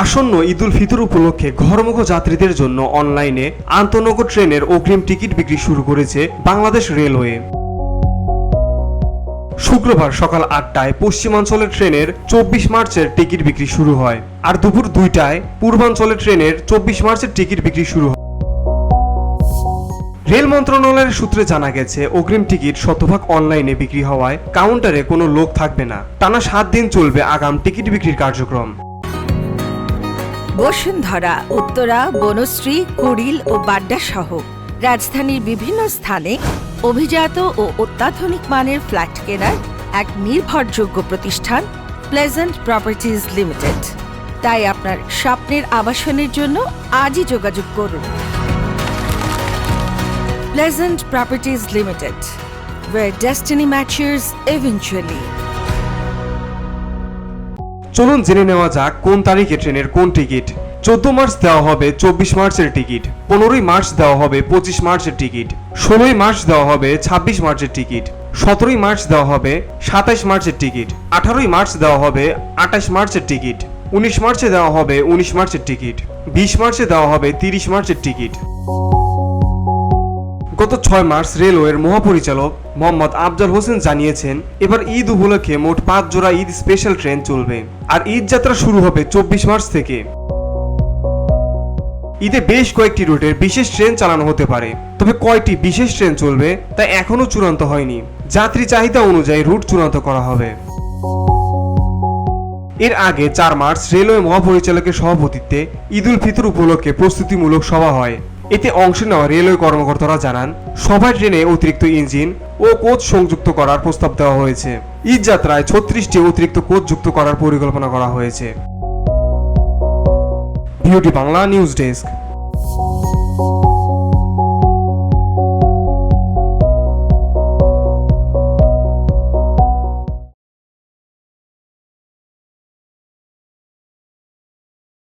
আসন্ন ঈদুল ফিতর উপলক্ষে ঘরমুখ যাত্রীদের জন্য অনলাইনে আন্তঃনগর ট্রেনের অগ্রিম টিকিট বিক্রি শুরু করেছে বাংলাদেশ রেলওয়ে। শুক্রবার সকাল 8টায় পশ্চিমাঞ্চলের ট্রেনের 24 মার্চের টিকিট বিক্রি শুরু হয়, আর দুপুর 2টায় পূর্বাঞ্চলের ট্রেনের 24 মার্চের টিকিট বিক্রি শুরু হয়। রেল মন্ত্রণালয়ের সূত্রে জানা গেছে, অগ্রিম টিকিট শতভাগ অনলাইনে বিক্রি হওয়ায় কাউন্টারে কোনো লোক থাকবে না। টানা 7 দিন চলবে আগাম টিকিট বিক্রির কার্যক্রম। বসুন্ধরা, উত্তরা, বনশ্রী, কুড়িল ও বাড্ডা সহ রাজধানীর বিভিন্ন স্থানে অভিজাত ও অত্যাধুনিক মানের ফ্ল্যাট কেনার এক নির্ভরযোগ্য প্রতিষ্ঠান প্লেজেন্ট প্রপার্টিজ লিমিটেড। তাই আপনার স্বপ্নের আবাসনের জন্য আজই যোগাযোগ করুন। Pleasant properties limited, where destiny matches eventually. চলুন জেনে নেওয়া যাক কোন তারিখে ট্রেনের কোন টিকিট। 14 মার্চ দেওয়া হবে 24 মার্চের টিকিট, 15ই মার্চ দেওয়া হবে 25 মার্চের টিকিট, 16ই মার্চ দেওয়া হবে 26 মার্চের টিকিট, 17ই মার্চ দেওয়া হবে 27 মার্চের টিকিট, 18ই মার্চ দেওয়া হবে 28 মার্চের টিকিট, 19 মার্চে দেওয়া হবে 19 মার্চের টিকিট, 20 মার্চে দেওয়া হবে 30 মার্চের টিকিট। গত 6 মার্চ রেলওয়ের মহাপরিচালক মোহাম্মদ আফজাল হোসেন জানিয়েছেন, এবার ঈদ উপলক্ষে মোট 5 জোড়া ঈদ স্পেশাল ট্রেন চলবে, আর ঈদ যাত্রা শুরু হবে 24 মার্চ থেকে। ঈদে বেশ কয়েকটি রুটের বিশেষ ট্রেন চালানো হতে পারে, তবে কয়টি বিশেষ ট্রেন চলবে তা এখনো চূড়ান্ত হয়নি। যাত্রী চাহিদা অনুযায়ী রুট চূড়ান্ত করা হবে। এর আগে 4 মার্চ রেলওয়ে মহাপরিচালকের সভাপতিত্বে ঈদুল ফিতর উপলক্ষে প্রস্তুতিমূলক সভা হয়। এতে অংশ নেওয়া রেলওয়ে কর্মকর্তারা জানান, সবাই ট্রেনে অতিরিক্ত ইঞ্জিন ও কোচ সংযুক্ত করার প্রস্তাব দেওয়া হয়েছে। ঈদ যাত্রায় 36টি অতিরিক্ত কোচ যুক্ত করার পরিকল্পনা করা হয়েছে। Beauty Bangla news desk.